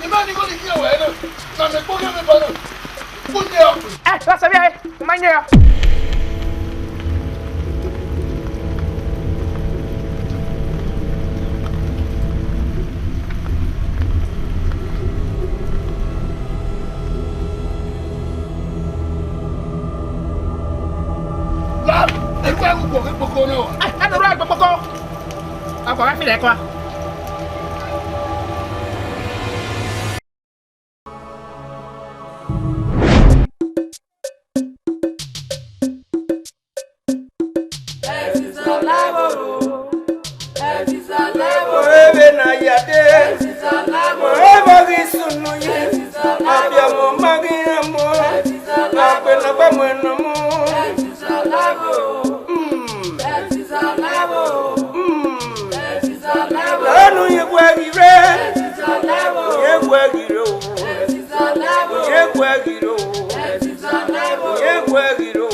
Imani ko ni kiwa eno. Na me ko me bana. Punya. La sabia, manya. Agora filé qua. Eziza Laevbo. Eziza Laevbo. Ebe na yade. Eziza Laevbo. Ebe gisunu ye. Eziza Laevbo. Abia mo magi amo. Eziza Laevbo. Apena kwa mweno mo. Eziza Laevbo. Eziza Laevbo. Eziza Laevbo. Lanu ye gwagire. Eziza Laevbo. Ye gwagiro. Eziza Laevbo. Ye gwagiro. Eziza Laevbo. Ye gwagiro.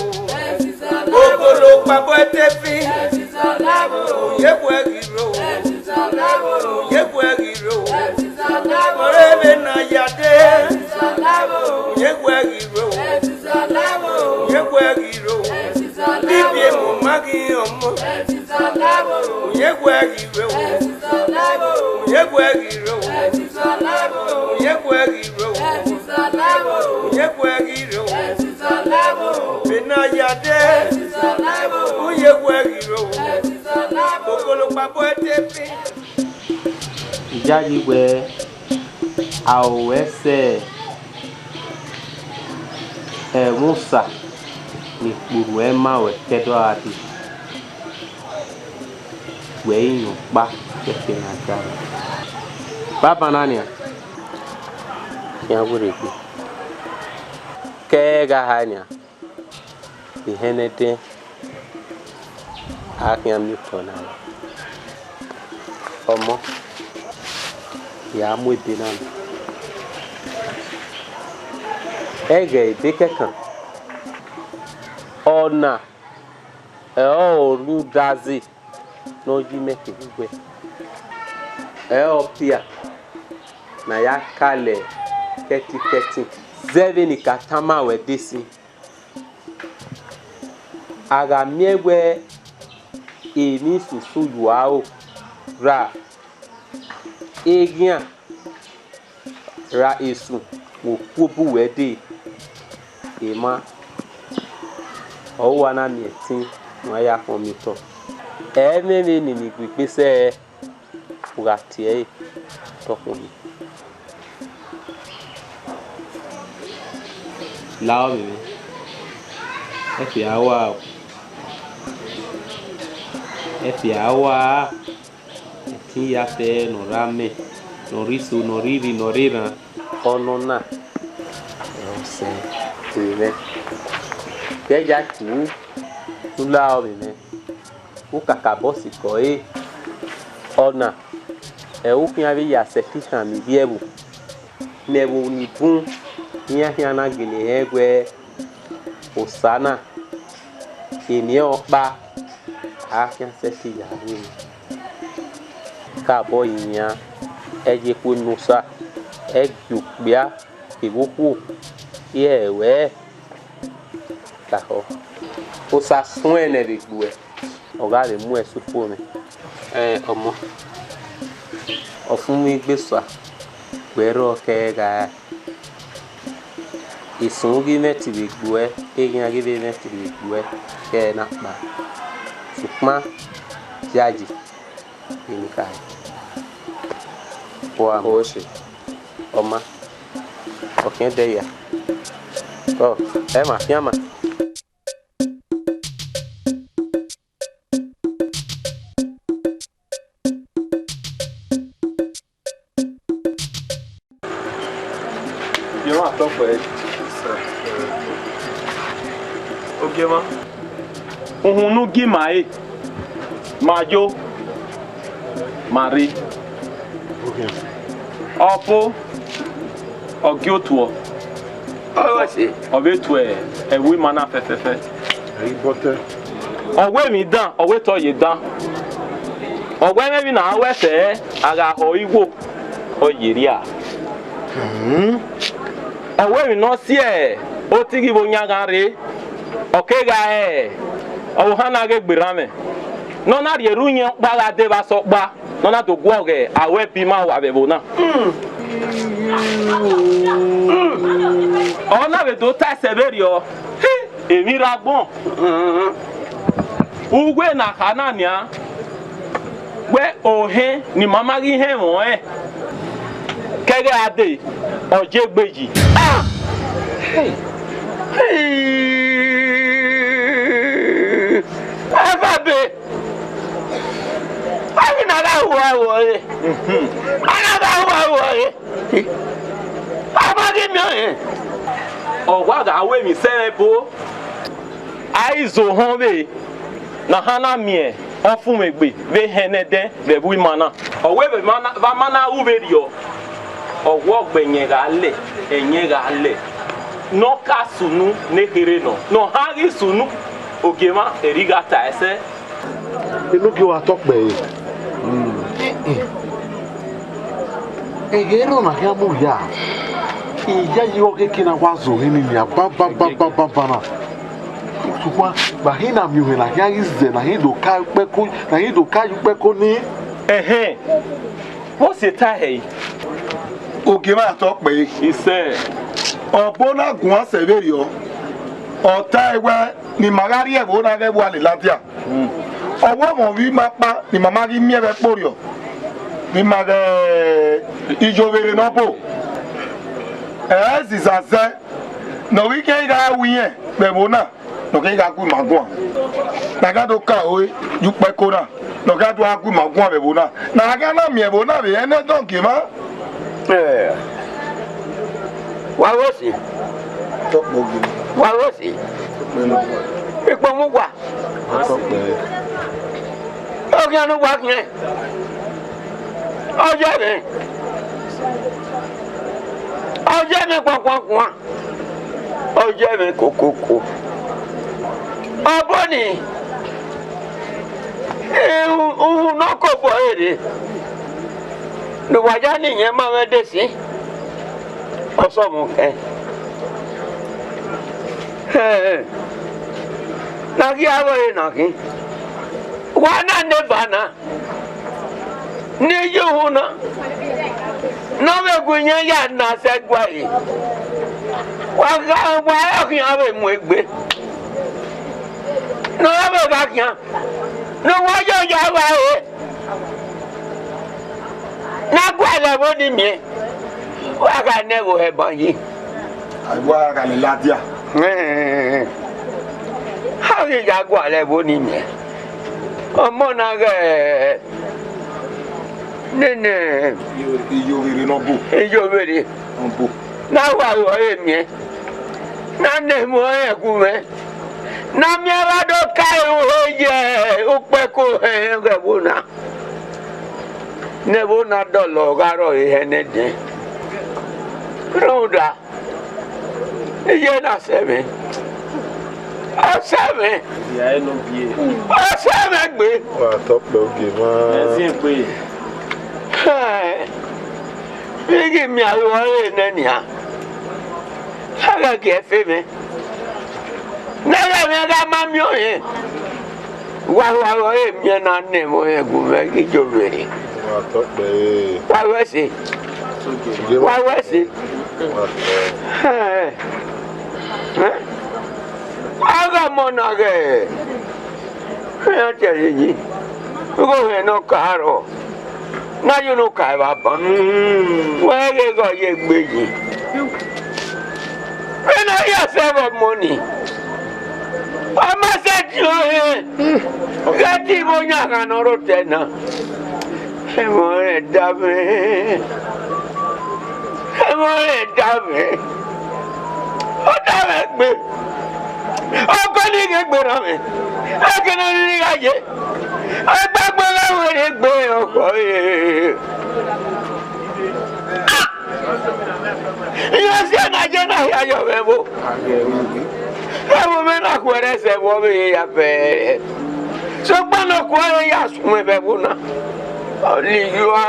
Eziza Laevbo. Ogolo pabo tefi. Eziza Laevbo. Ye gwagiro. Eziza Laevbo. Ye gwagiro. Eziza Laevbo. Ebe na yade. Eziza Laevbo. Ye gwagiro. Eziza Laevbo. Ye gwagiro. Eziza Bibie Laevbo. mo magi omo. Eziza Laevbo. Ye gwagiro. Eziza Laevbo. Ye gwagiro. Eziza Laevbo. Ye gwagiro. Eziza Laevbo. Ye gwagiro. Eziza Laevbo. Bena yade. Eziza Laevbo. Ye gwagiro. Eziza Laevbo. Ogolo pabo tefi. Ìjáde wẹ àwẹ̀sẹ̀ ẹ̀mùsà n'ìkpùrù ẹ̀máwẹ̀ kẹ́dọ̀ àdì wẹ̀ ìyùn kpa kẹ̀kẹ́ n'àjà rẹ̀. Bàbá nànìà yà wúrẹ̀ gbé kẹ́ẹ̀gà hà nìà ìhẹ́nẹ́dẹ́ àkìyàn mi tọ̀ nà ọmọ. Ya mo Benin. Ege ibeke kan. Ona olu dazi no jimeke gbe. Opia na ya kale keti zeveni katama we desi. Aga miegwe emi susu yuao ra Egian ra esu wo kubu wede ema owa na mietin no ya fon mi to ememe ni ni gbe se ugati e to fun mi lawo mi e fi awa ti ya fe no rame no riso no riri no rira ono na o se tire ke ja tu la o me o kaka bosi ko e ona e o kin abi ya se fi han mi bi ebu nebu ni bun ya na gele egwe osana eni opa a kan se ti ya ni Kabo yinya eje ku nusa ejupia iwoku yewe taho o sa sun ene Degbueyi oga le mu esu fo mi omo ofun mi gbeso gbero ke ga isun gi meti Degbueyi eyan gi be meti Degbueyi ke na pa sukma jaji ini kai wa hoshi oma okin de ya oh ema yama you want to talk for it okay ma ohunu gi mai majo Mari. Okay. Opo. Ogiotuo. Oh, I see. Obetue. Ewe mana fefefe. Ribote. Owe mi dan, owe to ye dan. Owe me bi na awe se Aghahowa Igbo. Oyiria. Awe mi no sie o tigi bo nyagare okega o hana ge gbirame no na rie runye gbaga de ba so gba no na to gwo ge awe bi ma wa be bo na ona be do ta severio emi ra gbon ugwe na kanania we ohe ni mama gi he mo kege ade Degbueyi ababe ani na ga wa amagi mi ogwa ga we mi sebo aizo hon be na hana mie ofun megbe be henede be bu mana owe be mana va mana uberio owo gbenye ga le enye ga le no ka sunu ne kere no ha gi sunu ogema erigata ese inu ki wa tokpe egero na ya mu ya iya yo keke na wazo hini ya ba na tukwa bahina miwe na ya ize na hido ka peko na hido ka yu peko ni wo se ta he ogema tokpe ise obona gun aseverio ota ewe ni magari ebo na ge wa le latia owo mo wi mapa ni mama ri mi ebe porio ni mage ijovere no po Eziza no wi ke ga wiye bebo na no ke ga ku magun na ga do ka o ju pe ko na no ga do aku magun bebo na ga na mi ebo na be ene don ki ma wa wosi to bogi wa wosi ipo mu gwa to pe o ki anu gwa kien o je me kwa o je me kokoko aboni no ko bo ere no waja ni yen ma we de si oso mu na ki awo na ki wana ne bana ni yuhuna no me gunya ya na se gwai wa ki awe mu egbe no awe ga kian no wa yo ya wa na gwa le bo ni mi wa ga ne wo he ban yi agwa ga ni latia ha ri ga gwa le bo ni mi ọmọ na ge nene iyovere no bo ijovere no bo na wa wo emi na ne mo e ku me na mi ara do kai o je o pe ko e ge bona ne bona do lo garo e ne de roda iye na sebe aseme ya eno bie aseme gbe wa to pe oge ma esin pe bigi mi awo e nenia aga ke fe me na ga ma mi o ye wa e mi na ne mo e gu me ki jovere wa to pe wa wese aga mona ge ya tere ni go he no karo na you no kai ba ba wa ge go ye gbeji ena ya save money ama se ti o he gati bo nya ga no ro tena e mo e dame o dame gbe ọkọ ní gbẹ̀rọ mi akẹ́nà ní ayé ọgbàgbọ́ láwọn èrè gbé ọkọ̀ yóò sí ẹ̀nàjẹ́ náà yáyọ̀ mẹ́bó ẹ̀wọ̀n mẹ́nà kú ẹ̀rẹ́sẹ̀ wọ́n mi yà fẹ́ẹ̀rẹ̀ ṣùgbọ́n kú ẹ̀rẹ́ yà sùn ẹ̀bẹ̀bó náà ọ̀lẹ́yọ́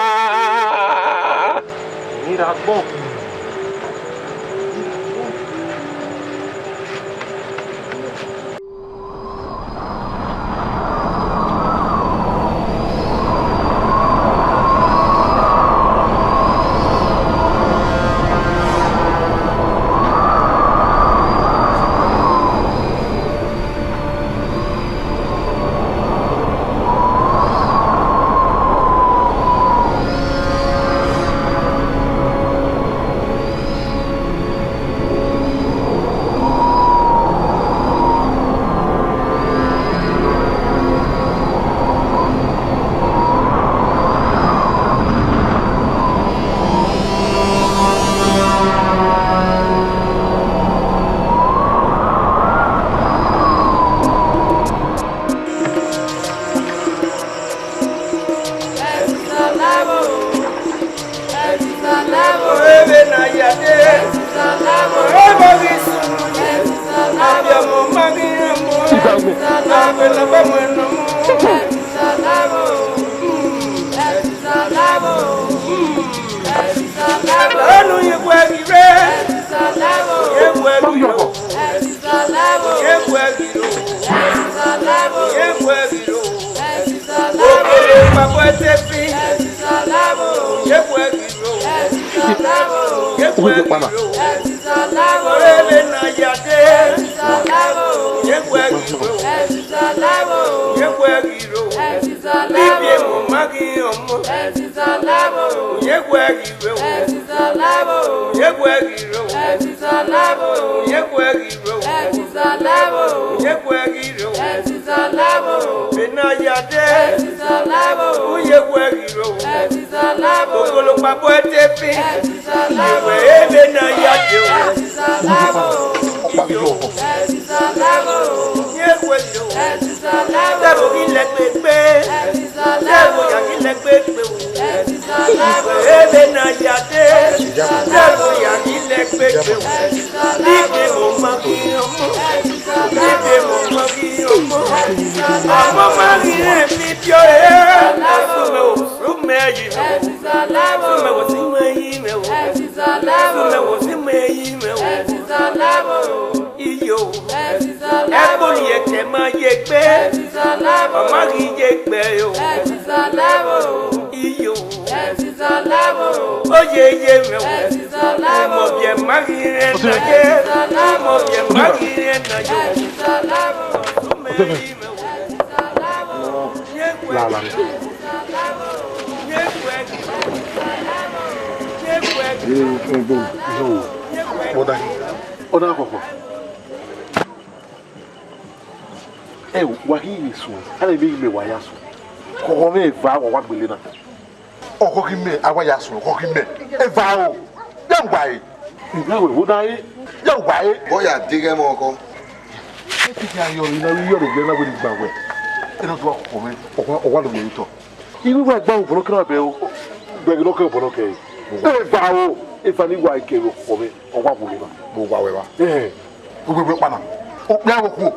papọ̀ ẹsẹ̀ fi. Eziza Laevbo. Degbueyi ro. Eziza Laevbo. Degbueyi ro. Eziza Laevbo. Orele na yade. Eziza Laevbo. Degbueyi ro. Eziza Laevbo. Degbueyi ro. Eziza Bíbí Laevbo. mo má kí ọmọ. Eziza Laevbo. Degbueyi ro. Eziza Laevbo. Degbueyi ro. Eziza Laevbo. Degbueyi ro. Eziza Laevbo. Degbueyi ro. Eziza Laevbo. Bena yade. Eziza Laevbo. Degbueyi ro. Eziza Laevbo. Okolo papọ̀ ẹsẹ̀ fi. Eziza Laevbo. Orele na yade o. Eziza Laevbo. Eziza Laevbo. Degbueyi ro. Eziza Laevbo. Dẹ́bù kí lẹ gbégbé. Eziza Dẹ́bù Laevbo. yà kí lẹ gbégbé o. Eziza Laevbo. Orele na yade. Eziza Dẹ́bù yà kí lẹ gbégbé o. Eziza Bíbí Laevbo. mo má kí ọmọ. Eziza Bíbí Laevbo. mo má kí ọmọ. Eziza Ọmọ Laevbo. má rí èmi bí ó yẹ. Súnmẹ̀ wò súnmẹ̀ yìí mẹ̀ wò. Eziza Laevbo. Súnmẹ̀ wò súnmẹ̀ yìí mẹ̀ wò. Eziza Laevbo. Súnmẹ̀ wò súnmẹ̀ yìí mẹ̀ wò. Eziza Laevbo. Iyò. Eziza Laevbo. Ẹ̀bùn yẹ kẹ̀ máa yẹ gbé. Eziza Laevbo. Ọmọ kì í yẹ gbẹ o. Eziza Laevbo. Iyò. Eziza Laevbo. Ó yẹ yé mẹ̀ wò. Eziza Laevbo. Ọmọ bíẹ̀ má kì í rẹ̀ nà yẹ. Ọmọ bíẹ̀ má kì í rẹ̀ nà yẹ. Eziza Laevbo. Súnmẹ̀ yìí mẹ̀ wò. Eziza Laevbo. Yẹ gbẹ. Lala. Eziza Laevbo. Yẹ gbẹ. Eziza Laevbo. Yẹ gbẹ. Yẹ gbẹ. Oda koko. Wahiri so. Ana bi me wa ya so. Koko me va wa gbele na. Oko ki me awa ya so. Koko ki me. E va o. Dem gbai. Nga we wo dai. Dem gbai. Boya dige mo ko. E ti ya yo ni na wi yo gbele na we gba we. E no to ko me. Owa lo me to. Iru wa gba o bolo kra be o. Gbe lo ke bolo ke. E va o. E fa ni wa ke ro ko me. Owa bolo na. Bo wa we wa. Gbogbo pana. O pe awo ku.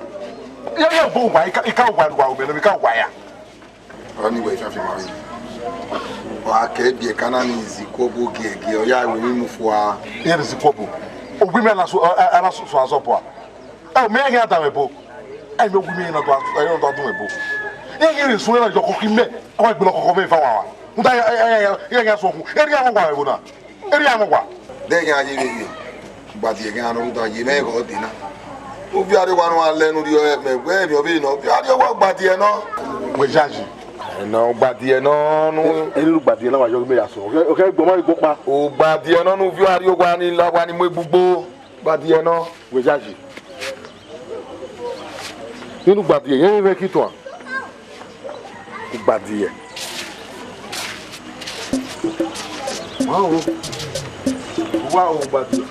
Ya bo wa ika wa o me no ika wa ya. Anyway, if you marry. Wa ke bi kana ni zikobo gege o ya we mi fu a. Ye ni zikobo. O bi me na so ana so aso po a. E me ya ta me bo. E me gu mi na do ayo do do me bo. Ye ni so na jo ko ki me. O gbe lo ko me fa wa wa. Nta ya so ku. E ri ya wa we na. E ri ya wa. De ga ji bi. Gba ti ga no do yi me ko dina. O bi are wa no lenu ri o me gbe mi o bi no. Bi are wa gba ti e no. We jaji. No gba ti e no nu. E lu gba ti e na wa jo me ya so. O ke gbo mo igbo pa. O gba ti e no nu vi are o gba ni la wa ni mo gbugbo. Gba ti e no. We jaji. Nínú gba ti e yen fe ki to an. Gba ti e. Wow. Wow, gba ti e.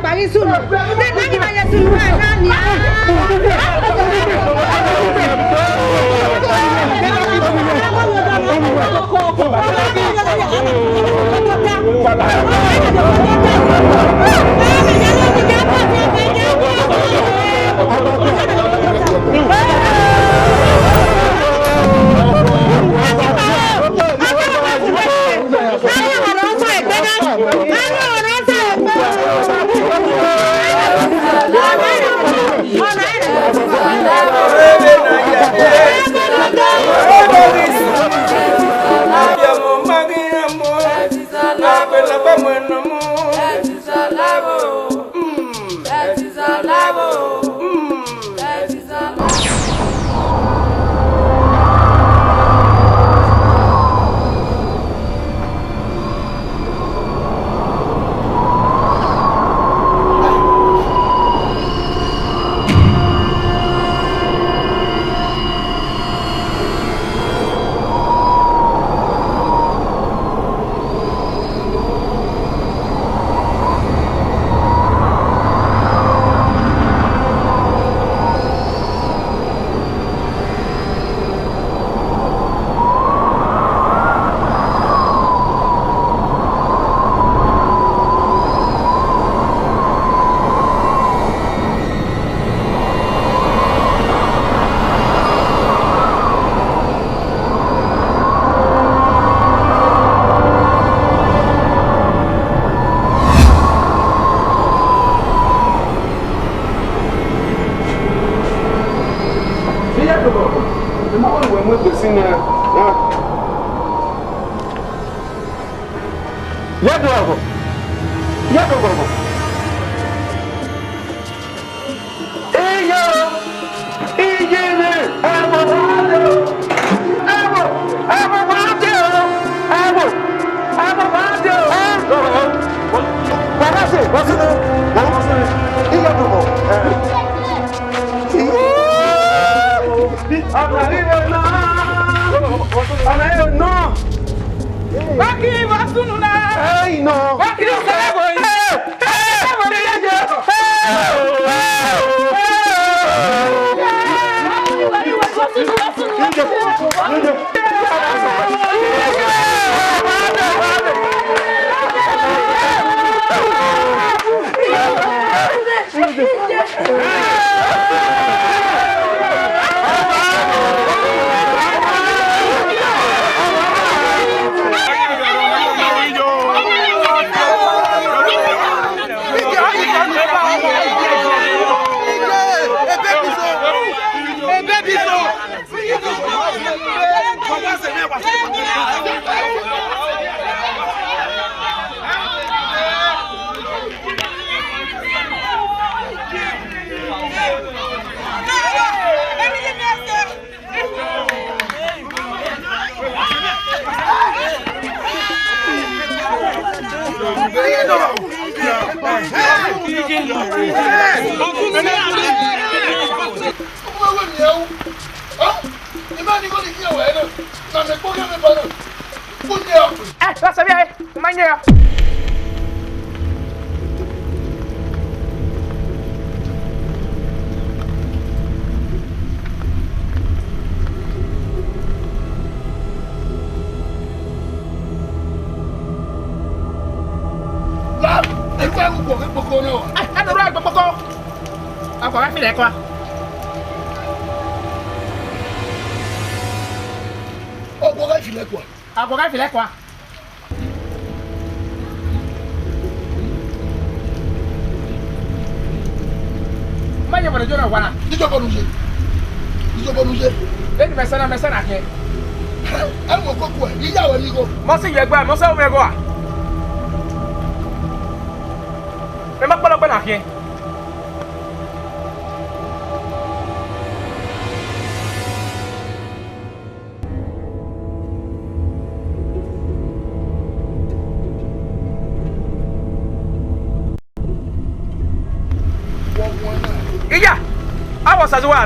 Paris Eziza Laevbo. Eziza Laevbo. Eziza Laevbo.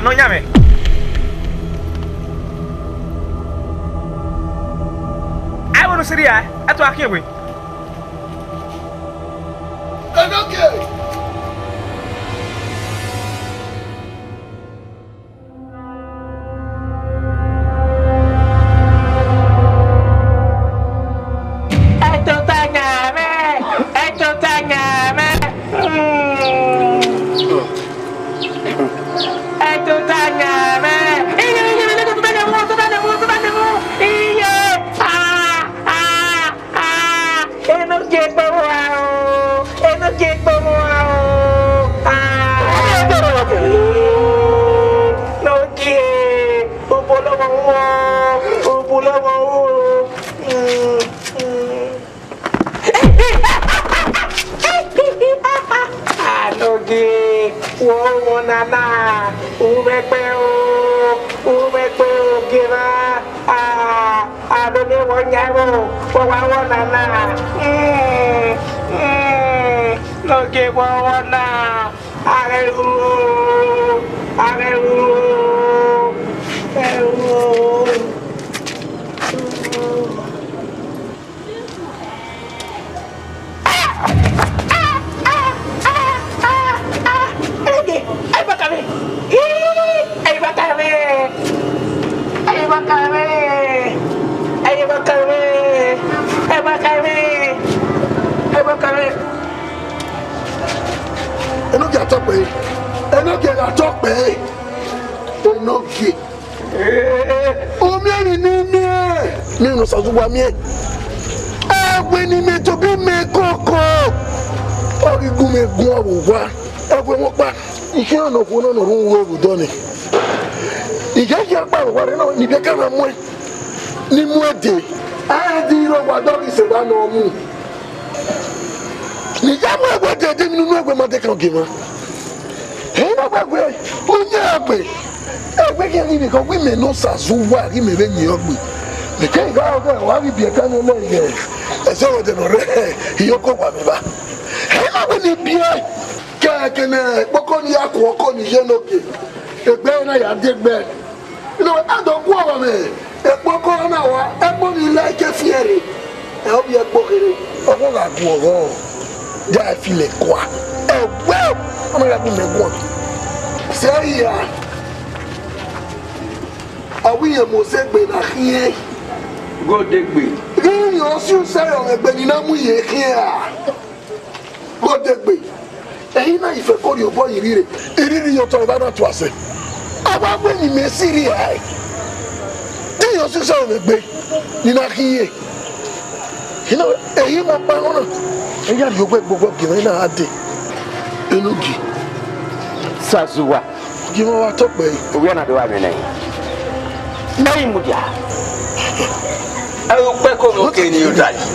No llame. I want to see ya. I to here we. Esto está llame. Ogi, wo nana, ubekwe o gina, adone wonyaro, wo nana, loge wona, arelu, Enoge atọpẹ, enoge atọpẹ, enoge. Omi ẹni ni mi ẹ, mi ò sọ̀túnwá mi ẹ. Ẹ̀wẹ̀ ni mi tó bí mi kọ̀ọ̀kan. Ọ̀rígun mi gun ọ̀rùn wá, ẹ̀wẹ̀ wọn pa. Iṣẹ́ ọ̀nà fún náà lòún wo èrùdọ́ ni. Ìjẹ́jẹ́ àpàrọ̀ wà nínú níbi kára mú ẹ. Ní mú èdè, ẹ̀ẹ́dì ìrọ̀wà dọ́rì ìṣẹ̀dá náà mú. Nìyàwó ẹgbẹ́ dẹ̀dẹ̀ nínú ẹgbẹ́ máa dẹ́kan gé ma. Ẹ̀yin náà gbàgbé onye àgbẹ̀ ẹgbẹ́ kí ẹni nìkan wí mi náà ṣàzú wà rí mi lẹ́yìn ọgbìn. Nìkan ìgbà ọgbẹ́ wà rí bí ẹ̀ka ní ọlọ́yìn ẹ̀ ẹ̀sẹ̀ wọ̀ dẹ̀nà rẹ̀ ìyókò wà mí bá. Ẹ̀yin náà wí ní bí ẹ̀ kẹ́ẹ̀kẹ́ náà kpọ́kọ́ ní akọ ọkọ ní yẹn lókè ẹgbẹ́ náà yà á dé gbẹ́. Inú àdókù ọ̀rọ̀ mi ẹ̀kpọ́kọ́ náà wá ẹ̀kpọ́ mi ilé ẹ̀kẹ́ fìyẹ̀rì ẹ̀ ọ́ bí ẹ̀kpọ́ kiri ọ̀rọ̀ làgùn ọ̀rọ̀ já filẹ̀ kọ́ a ẹ̀wẹ́ ọmọ yà bí mẹ́gbọ́n sẹ́yìn ya àwíyẹ̀ mọ̀ọ́sẹ́ gbé nà xíẹ́ Godegbe. yíyan ọsùn sẹ́yọ̀ ẹgbẹ́ nínú amú yẹ xíẹ́ a Godegbe ẹ̀yin náà ìfẹ́ kọ́ ni ọ̀bọ yìí rírẹ̀ ìrírí yọtọ̀ ọba náà tó àṣẹ àwọn agbẹ́yìn mi sí rí ẹ̀ yíyan ọsùn sẹ́yọ̀ ẹgbẹ́ nínú xíẹ́ èyí máa pa ọ́nà ẹ̀yà ni ọgbẹ́ gbogbo gìrì náà á dé inú gì Sazuwa. gì wọ́n wá tọ́pẹ́ yìí. Owi ọ̀nà tó wà mí náà. Lẹ́yìn mùjà. Ẹ o pẹ́ kó o kéde yóò ta yìí.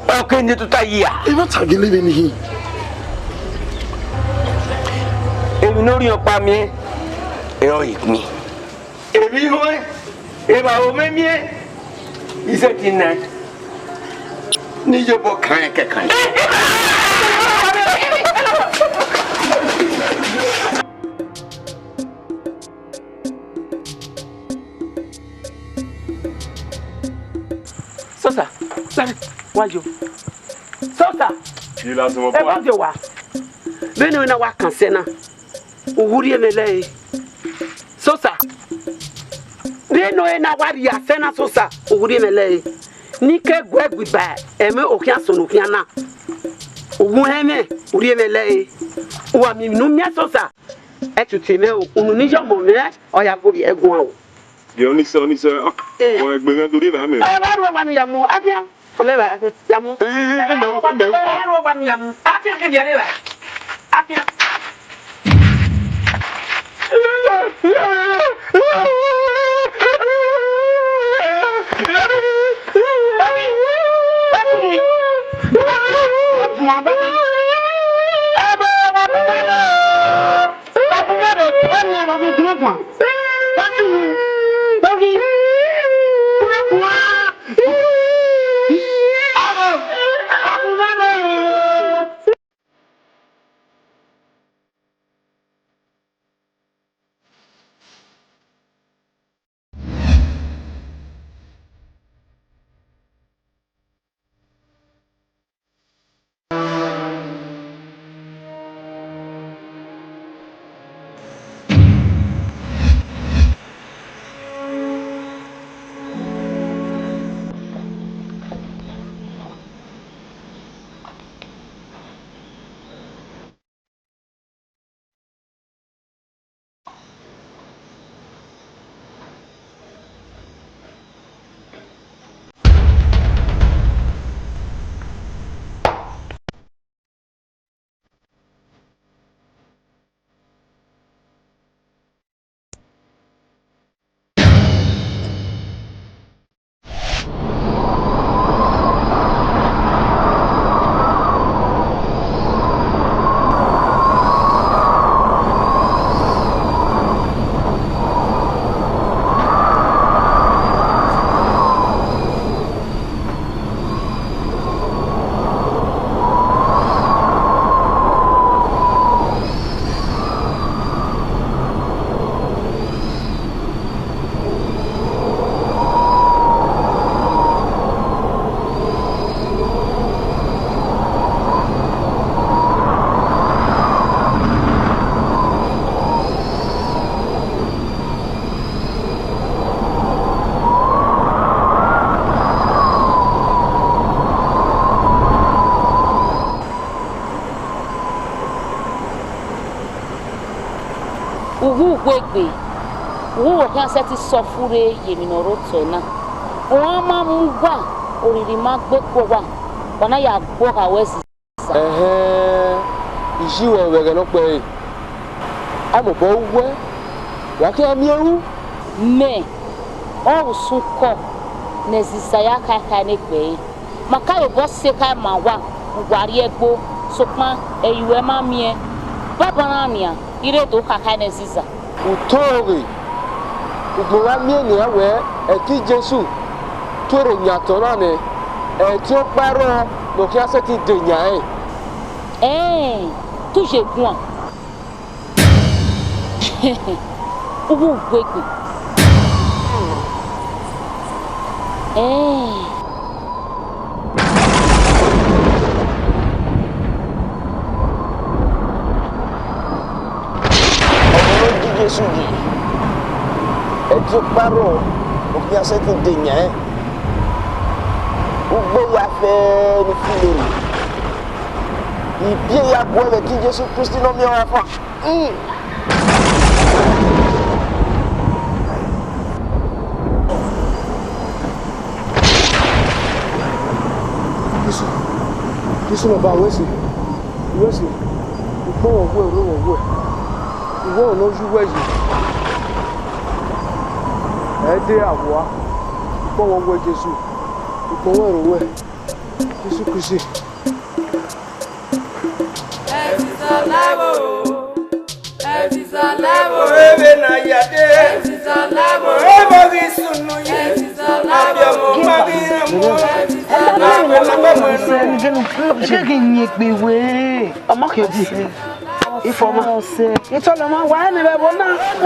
Ọ kéde tó ta yìí à. Ẹ bá tàgé lébi nìyí. Èmi lórí ọ̀pá mi ẹ ọ ìpín. Èmi hó ìbá omi mi iṣẹ́ ti nà. Níjọba kàn ẹ́ kẹ̀kàn. Sọ́sà, sáré, wájú. Sọ́sà, ẹ bá jọ wá. Bẹ́ẹ̀ ni wọ́n wá kàn sẹ́nà. Òwúrí ẹ̀ mẹ́lẹ́ yìí. Sọ́sà, bẹ́ẹ̀ ni wọ́n wá rí àsẹ́nà sọ́sà. Òwúrí ẹ̀ mẹ́lẹ́ yìí. Ní kẹ́gbẹ́ gbìgbà ẹ̀mí òkè àsọ̀nù òkè àná. Ògùn ẹ̀mẹ́ òrí ẹ̀ mẹ́lẹ́ yìí. Wà mí nù mí sọ́sà. Ẹ tutù mẹ́ o, ònù níjọ́ mọ̀ mẹ́ ọ̀yà borí ẹ̀gún àwọn. Di oníṣẹ́ wọn ẹgbẹ́ rẹ torí ìlànà. Ẹ bá dùn wà ní yàmú ábíà ọlẹ́ bá yàmú. Ẹ bá dùn wà ní yàmú ábíà kejì ẹ̀ lẹ́bàá ábíà. uhu gwegbe uhu kan se ti sọ fure yemi no roto na won ma mu gba oriri ma gbe ko wa wana ya gbo ka wesi iji wo wege no pe amo bo we wa ke mi ewu me o sun ko Eziza ya ka ne gbe maka yo bo se ka ma wa gwari egbo sopma eyiwe ma mie baba na nia ire to ka Eziza utori ugbora mi ni awe e ki Jesu tore nyato na ne e ti o paro lo ki ase ti de nya tu je gun ubu gwegbe Jesu di e ti o paro lo ki ase ti de nya ugbo ya fe ni filori ibi ya bo le ki Jesu Kristi no mi wa fa Jesu no ba wesi ugbo wo ìwọ no ju weji e de awa ugbo wo Jesu ugbo wo Jesu Kristi Eziza Laevbo Eziza Laevbo ebe na yade Eziza Laevbo ebo gi sunu ye Eziza Laevbo abia mo ma bi mo Ifoma itolo ma wa ni be bona u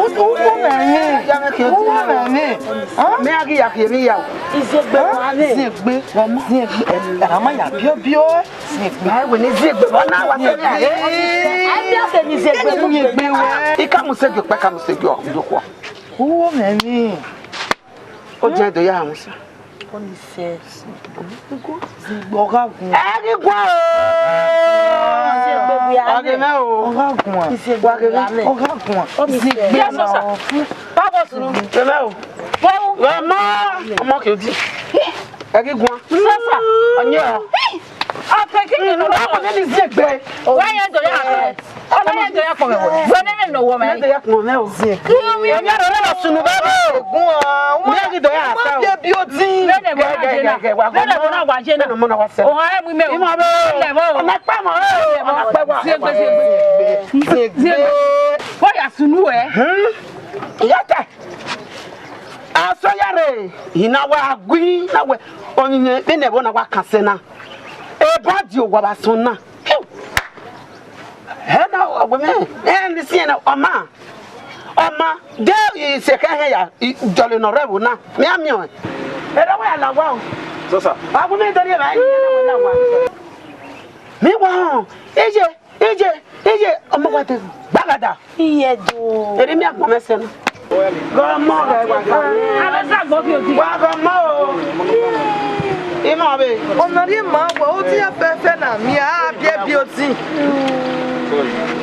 na ni ya me ke u na ni me agi ya ke mi ya izegbe wa ni izegbe omo izegbe ama ya bio izegbe ai we ni izegbe bona wa se ya ai bia se ni izegbe mu izegbe we ika mu se gbe ka mu se gbe o doko u na ni o je do ya musa oni se zigbo ga gun agi gwa Boya sunu yata aso yare ina wa gwi na we onye be ne bona wa kase na e body o wa bason na he na ogbe me e ndi si na oma de se ka he ya jole no rebu na me ami o e da wa la wa so sa abu me dori ba ni na wa me wa eje ọmọ wa te gbagada iye do eri mi akpo mese no go mo ga wa ala sa go bi odi wa go mo o imo be onari ma wa o ti afefe na mi a bi odi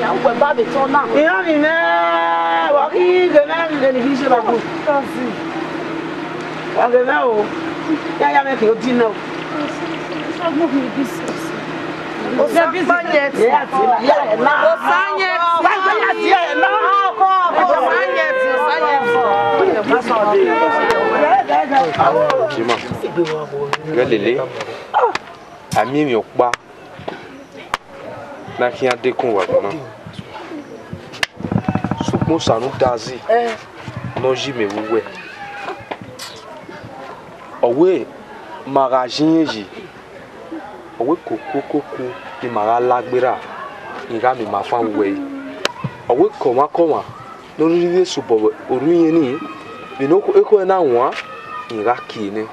ya we ba be to na iya mi me wa ki ge na mi ni bi se ba ko wa ge na o ya me ke odi na o so mo bi business o sa business ya na o sanye ya na o sanye Chima. Galele. Ami mi okpa. Na ki adekun wa gona. Sugbon sanu dazi. No ji me wuwe. Owe magazin yi. Owe koko ni mara lagbera. Ira mi ma fan we. Owe koma lórí rí subo oruyin ni binoko eko na won ira kini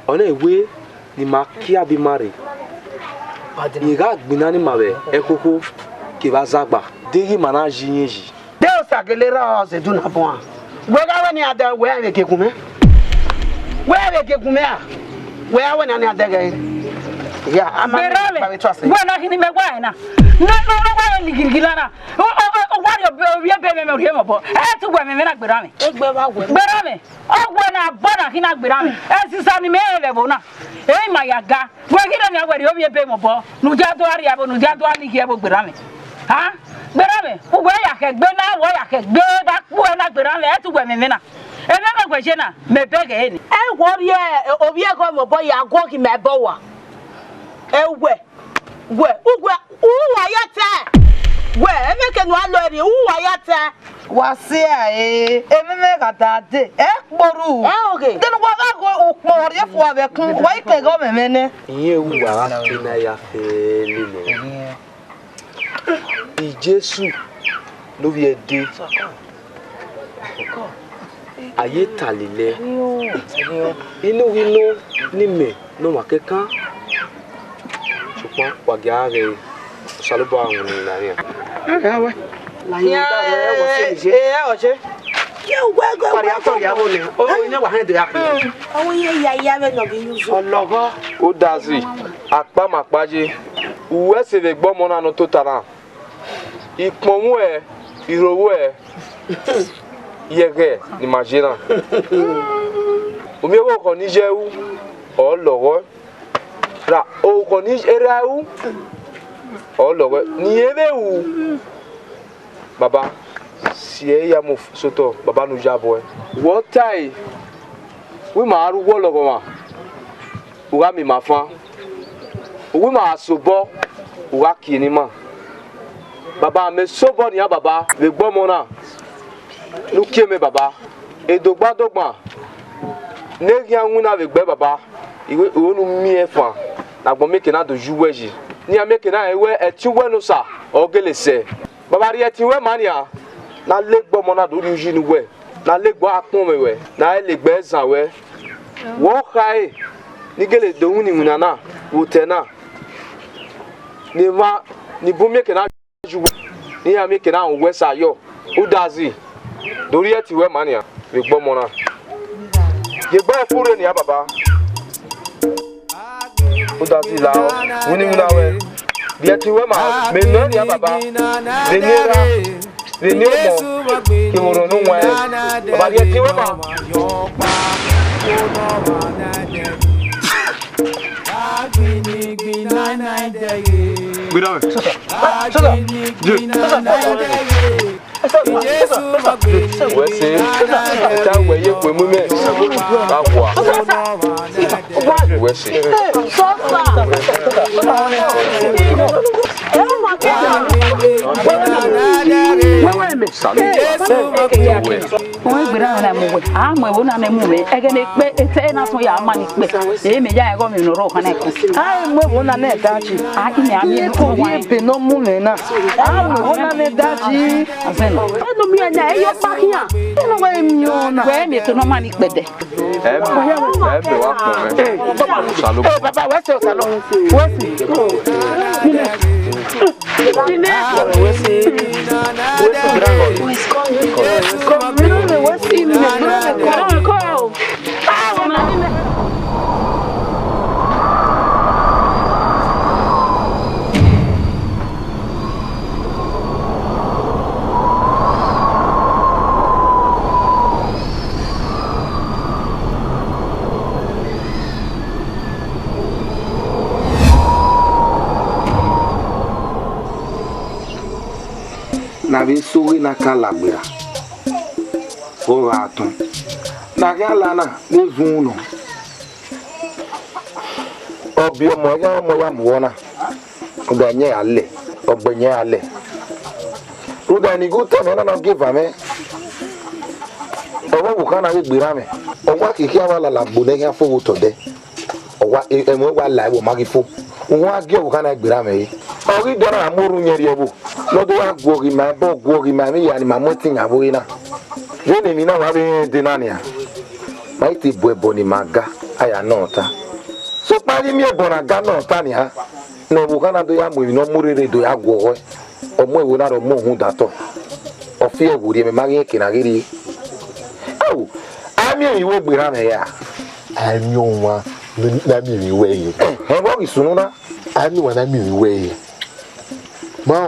ona ewe ni makia bi mare ira gbina ni mabe ekoko ke bazagba degi manaji yinji de o sagelera o se duna bon we ga we ni ada we ave ke kume a we awe na ni ada ga ya ama we na hini me wa na no wa ligirigilana o wa yo be me rie mo bo e tu gwe me na gbera me gbera me ogwe na bona kina gbera me e sisa ni me le bo na e ma ya ga gwe kina ni agwe obi be mo bo nu ja do ari abo nu ja do ani ki e bo gbera me ha gbera me ugwe ya ke gbe na wo ya ke gbe ba ku e na gbera me e tu gwe me na e me ma gwe je na me bege e ni e wo bi e obi e ko mo bo ya go ki me bo wa e ugwe uwa ya te we emeke no alo ri uwa ya te wasi ae ememe katate ekporu okay den wa ba go okpor ye fo abe kun wa ike go memene iye uwa na ya felile i Jesu ló vie de ayé talile inú wino ni me no ma kekan ṣùgbọ́n wàgíàrè ṣàlùbọ̀ àwọn ènìyàn náà. la ya oje ye ugwe pari atori abo ni o ina wa hande afi awon ye ya me no bi yuzu ologo ó dazi apá mapaje uwe se le gbo mo na no totara iponwu e irowo e yege ni majina omi wo ko ni jewu o lowo ra o ko ni erau o lowo ni ebewu baba si e ya mo soto baba nu jabo e wo tai wi ma arugbo logo ma uga mi ma fan wi ma sobo uga kini ma baba me sobo ni baba le gbo mo na nu kieme baba edogba dogba negi anwu na le gbe baba iwe onu mi efa na gbo meke na do juweji ni ameke na ewe etiwe no sa ogelese baba ri etiwe mania na legbo mo na do yuji ni we na legbo apon mewe na legbe zan we wo khai ni gele do uni munana wo tena ni ma ni bu meke na juwe ni ameke na we sa yo udazi dori etiwe mania le gbo mo na ye gba fure ni baba udazi la uni munawe bi etiwe ma me no ni baba le nira le ni mo ki mo ronu wa baba ye etiwe ma Wese ta weye pe mu me ba wa wese no mi na e yo pa kian no we mi ona we mi to no ma ni pede e be wa pon me salo baba we se salo we si na be sowe na kala gbera o atun na gala na le vunu obi omo ya mo wona o da nye ale ogbenye ale o da ni go tell me na give am owo bu kana we gbera me owa kiki awala la gbo le ya fo to de owa emo wa la wo magifo won agi o kana gbera me yi ori dora amuru nyeri obo lodo wa gori ma bo gori ma mi ya ni ma mo tin abo ina we ni mi na wa be dinania mai ti bo ni maga aya nota so pari mi ebo na ga nota ni ha no bu kana do ya mo no murere do ya gwo omo ewo na ro mo hu dato ofi ewuri me magi kina giri awu ami iwo gbera me ya ami onwa na mi we yi e bo isunu na ami wa na mi we yi Bon,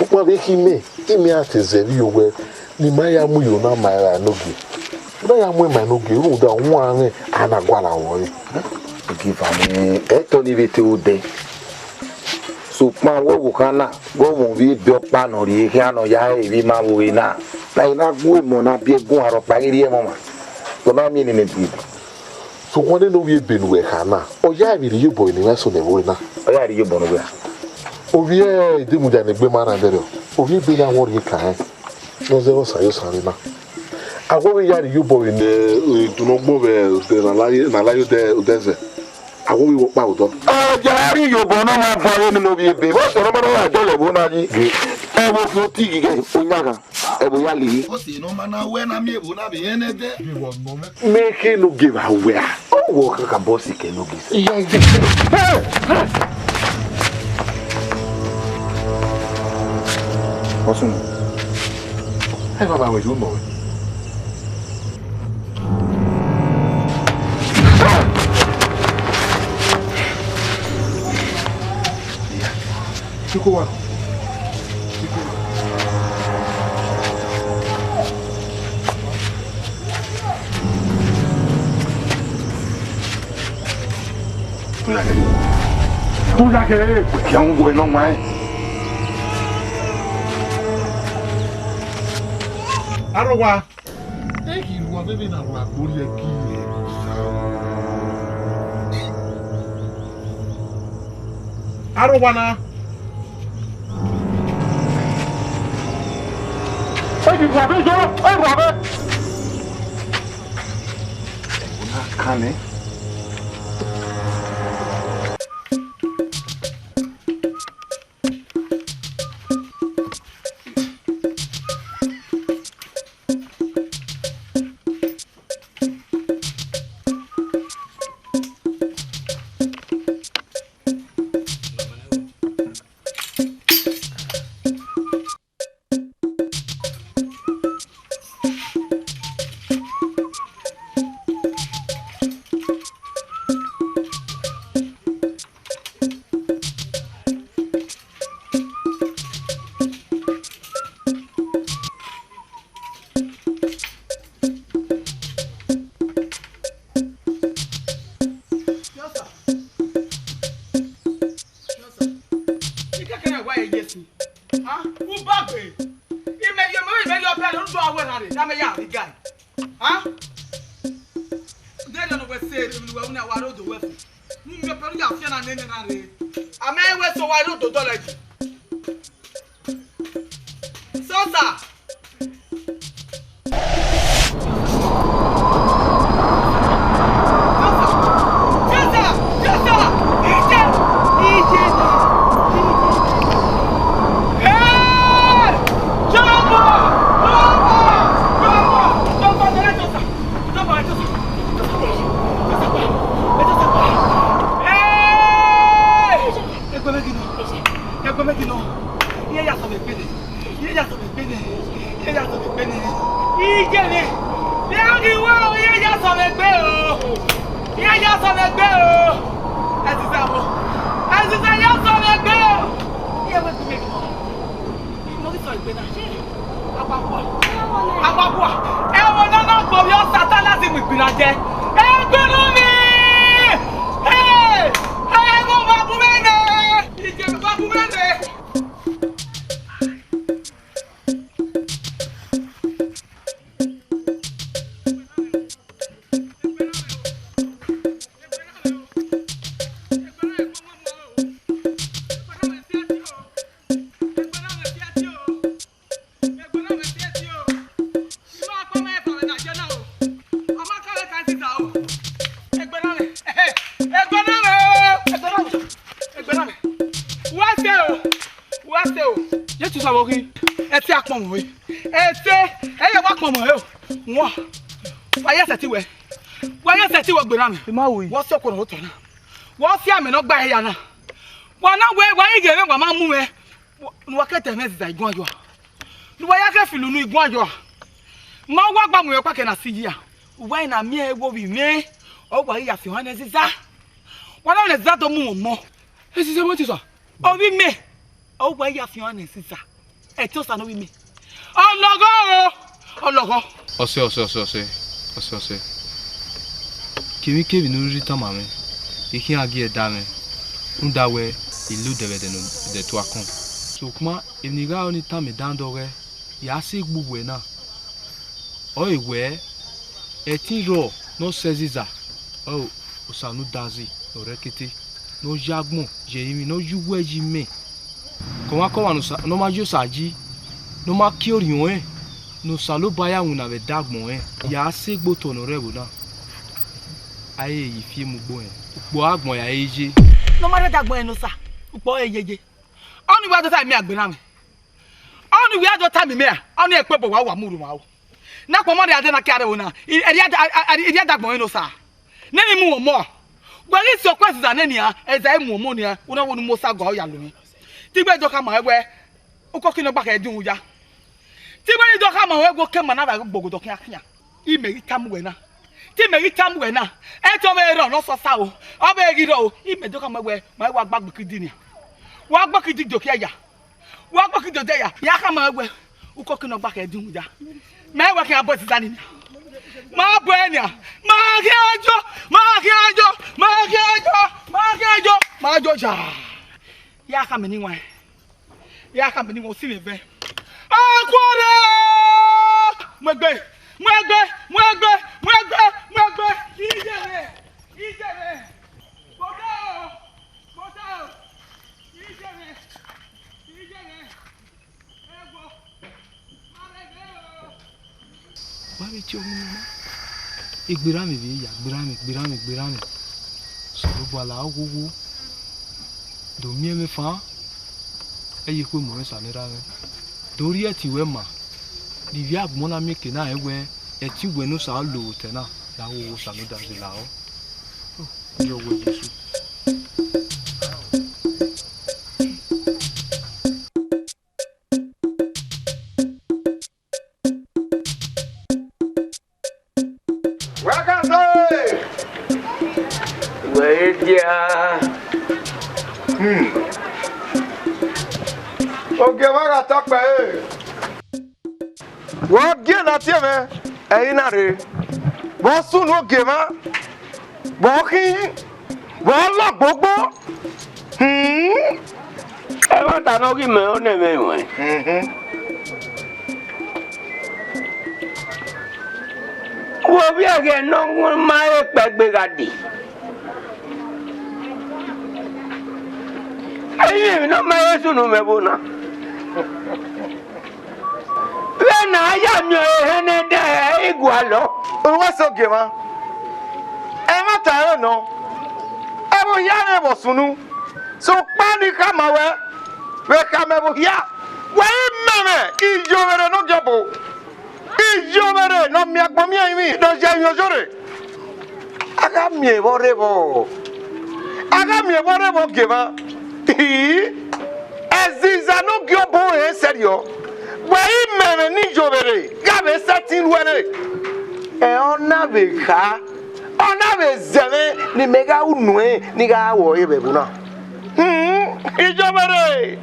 So what make him atezeri yowe ni maya mu yo na maya no gi. Na ya mu ma no gi ru da won ane anagwala won. Give am to ni vete ode. So ma wo kana go mo bi bi opa no ri ki ano ya e bi ma wo na. Na ina gwe mo na bi egun aro pa ri e mo ma. To na mi ni ne bi. So one no we been we kana. O ya bi ri boy ni so ne wo na. O ya ri bo no we. O vi e de mu ja ne gbe mara ndere. O vi bi na won ri kan. No zero sayo sare na. Ago we ya ri boy ni tunogbo be na la yo de odeze. Ago we wo pa odo. Ja ri yo bo no ma bo ni no bi be. Bo so no ma na jo le bo na ji. E wo fo ti gi ge onyaga. E bo ya li. O si no ma na we na mi e bo na be ene de. Make no give away. O wo ka boss ke no give. Osun. Hey baba we you know. Chukua. Tu la que que un bueno mai. Arwa. Eki ruwa bebe na ruwa kuri eki. Arwa na. Eki ruwa be jo, ruwa be. Una kane. What's your corner? What's your man? Not by Yana. Why not why you get my mummy? What at the mess I go on you? Why I feel you go on you? My work by my pocket, I see ya. Why not me? What we may? Oh, why you have your hands is that? What on is that the moon more? This is what you saw. Oh, we may. Oh, why you have your hands is that? ti o sa no wi mi ologo ose kimi kebi no rita mame ikin agi edame ndawe ilu debede no de to akon so kuma eniga oni tame dandore ya se gbugwe na o ewe etin ro no seziza o osanu dazi no rekete no jagbon jeyimi no yuwe jime ko wa ko wa no ma jo saji no ma ki orion no salo baya una be dagbon ya se gbo to no rewo na aye yi fi mu gbo upo agbon ya eje no ma dagbon no sa upo eyeje oni wa do ta mi agbera mi oni wi ado ta mi me a oni epepo wa muru ma o na ko mo de ade na kare wo na eri dagbon no sa na ni mu wo mo gbari so kwesi za nani a eza mu mo ni a una wo nu mo sa go ya lo mi ti gbe do ka ma ewe uko kino gba ka edun uja ti gbe do ka ma we go ke ma na ba gbogodo kin akanya I me tam we na ti me tam we na e to me ro no so sa o oba egi ro I me do ka ma we ma wa gbagbo kidi ni wa gbo kidi do ke ya wa gbo kidi do ya ya ka ma we uko kino gba ka edun uja me we ke abo ti za ni ma bo enia ma jo ja ya ka me ni wan si me be akwore mwegbe ijere boda ijere ego marege wa bi ti o mi ma igbera mi bi ya gbera mi so bo ala ogugu do mi me fa eye ko mo sa ni ra mi dori e ti we ma di via gbona mi ke na ewe e ti we no sa lo te na la wo sa no da ze la o yo wo Jesu Oge wa ta pe wo ge na ti me eyin na re bo sun oge ma bo kin bo lo gbogbo e wa ta no ki me o ne me won wo bi age no ma e pegbe gadi ayi no ma e sunu me bona na ya mi ehene de igualo o so gema e ma ta no e bo ya ne bo sunu so pani kama we ka me bo ya we meme ijobere no jobo ijobere no mi agbo mi mi do je yojore aga mi e bo rebo gema Eziza no gyobo e serio wei meme ni jobere gabe satin were e ona be zeme ni mega unue ni ga wo e bebuna ijobere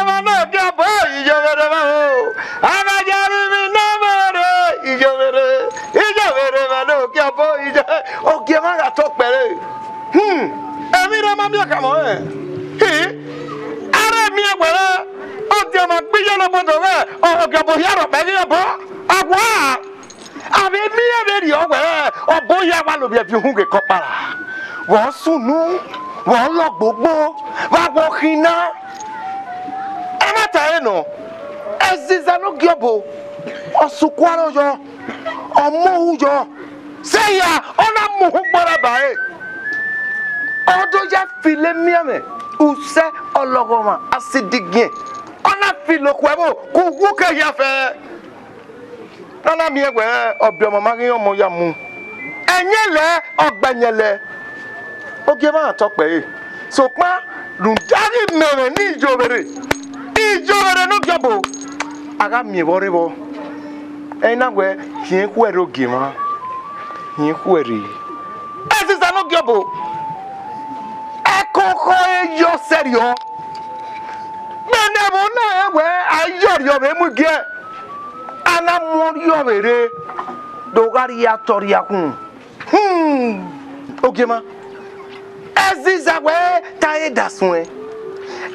ma no gyobo ijobere ma o aga jari mi no mere ijobere ma no gyobo o gema ga to pere emi re ma mi ka mo ara mi egwere o ti ma gbiye no bodo we o gabo yaro be ni bo agwa abi mi e be ri o we o bo ya wa lo bi e fi hun ke kopara wo sunu wo lo gbogbo wa wo kina e ma ta no Eziza no gyobo o sukwaro yo o mo ujo se ya ona mu hu gbara bae odo ya file mi ame use ologoma asidigin ona filo kwebo ku wuke ya fe nana mi egwe obi omo magi omo ya mu enyele ogbanyele oge ma to pe so pa lundari mere ni ijobere no gyobo aga mi borebo enagwe kin kwero gima yin kweri Eziza no gyobo ekoko yo serio menebo na egwe Ayo be mu ge. Ana mo yo bere. Dogari ya tori ya kun. Okay ma. Eziza we ta e dasun e.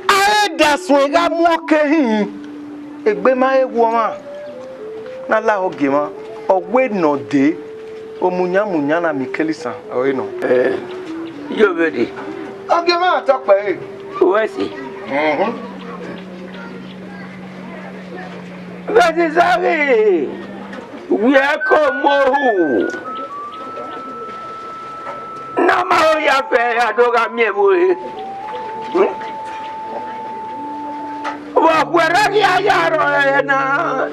A e dasun e ga mu kehin. Egbe ma e wo ma. Na la oge ma. Ogwe no de. Omunya na Mikelisa. O no. Yo bedi. Okay ma talk pe. Wesi. Bedi sare. We are come na ma o ya fe adoga mi eboe. Wa kwera ki ayaro na.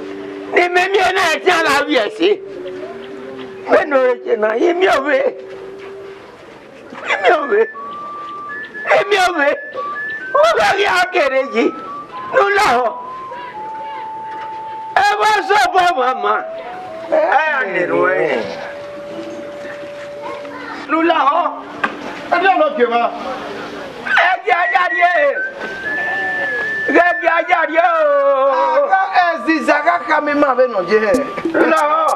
Ni me mi na ti ala bi ese. Beno je na yemi owe. Emi owe. O ga ri akereji. Nu la ho. E ba so bo mama. Lula ho. Ade no ke ma. Ege ajari o. Eziza ga kami ma be no je. Lula ho.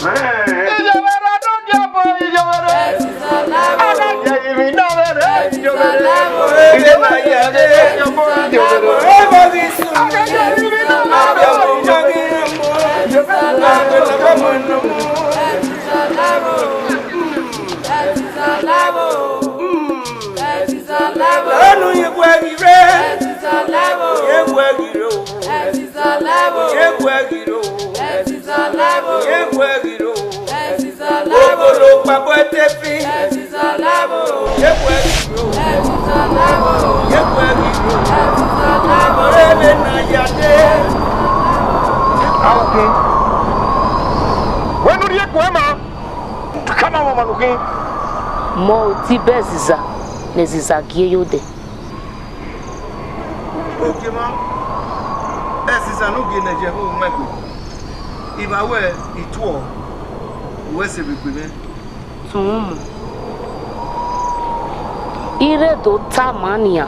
Ijobere do jobo ijobere. Eziza Laevbo. Ada je mi no bere. Eziza Laevbo. Ijobere ya de jobo ijobere. Ebo bi su. Ada je mi no Abia bere. mo magi mo. Eziza Abia Laevbo. mo mo no mo. Eziza Laevbo. Eziza Laevbo. Eziza Laevbo. Anu ye gwagire. Eziza Laevbo. Ye gwagiro. Eziza Laevbo. Ye gwagiro. Eziza Laevbo. Ye gwagiro. Eziza Laevbo. Ogolo papo etefi. Eziza Laevbo. Ye gwagiro. Eziza Laevbo. Ye gwagiro. Eziza Laevbo. Ebe na yade. Okay. Wenu rie kwema. Kama wa manuki. Mo ti beziza neziza gie yode. Okay ma. Eziza no ge na je ho mekwe. Iba we ituo. We se bi me. Tumu. Ire do tamania.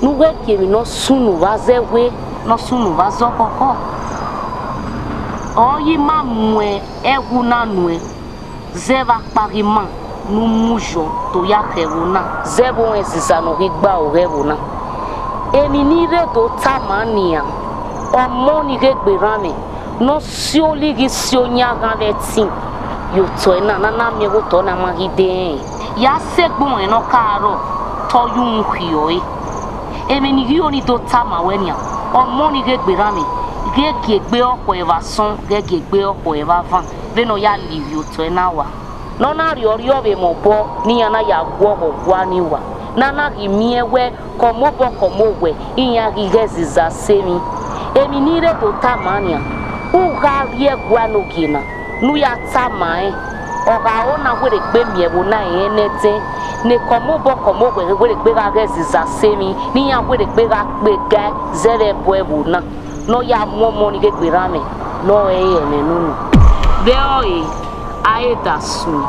Nuwe kemi no sunu wazewe no sunu wazokoko. Oyi ma mwe egu na nue. Zeva parima nu mujo to ya khewuna. Zebo Eziza no rigba o rewuna. Emi ni re do tamania. Omo ni regberame. No sioli gi sionya gavetin. Yo to ena na mi go to na magide. Ya segbon eno karo to yun khioe. Emi ni gi oni do tamawenia. Omo ni regberame. Gegegbe opo eva son, gegegbe opo eva van. Beno ya live yo to ena wa. Nona ri obe mo bo ni yana ya gwo gwa ni wa. Nana gi miewe komowe inya gi Eziza semi. Emi ni re do tamania. Uga rie gwa no gina. Nu ya tamae. Oga ona were gbe miewo na enete. Ne komowe were gbe ga Eziza semi. Ni ya were gbe ga ga zere boewo na. No ya momo ni gegberame. No eme nunu. Beoe aeda sun.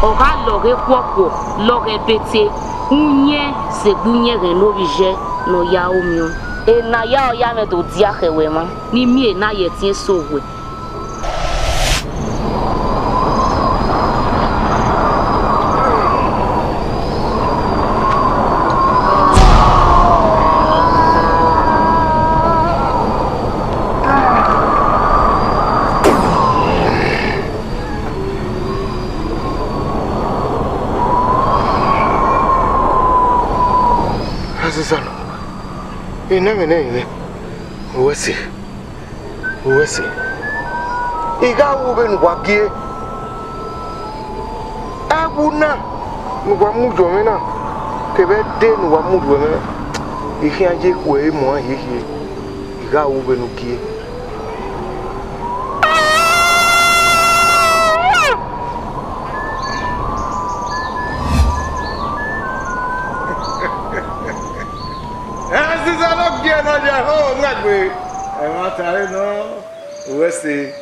Oga loge kwokwo, loge bete. Unye segbunye renovije no ya omio. E na ya oya me do dia hewe ma. Ni mi e na yetin sowe. Eziza. Ine. Uwesi. Iga ube ngwagie. Abuna. Ngwa mujo mena. Kebe de ngwa mujo mena. Ihi aje kwe mo hihi. Iga ube nukie. Eziza no gie no je ho ngagbe. E ma tare no. Uwesi.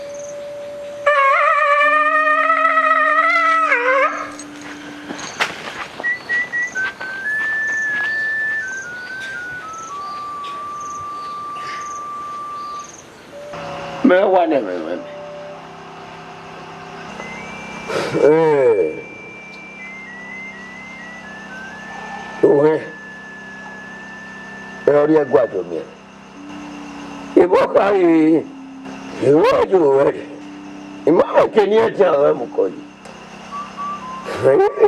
Me wane me. Ohe. Ori agwado mi. Ibo kai. Iwo ju we. Imo ke ni aja wa mu ko yi.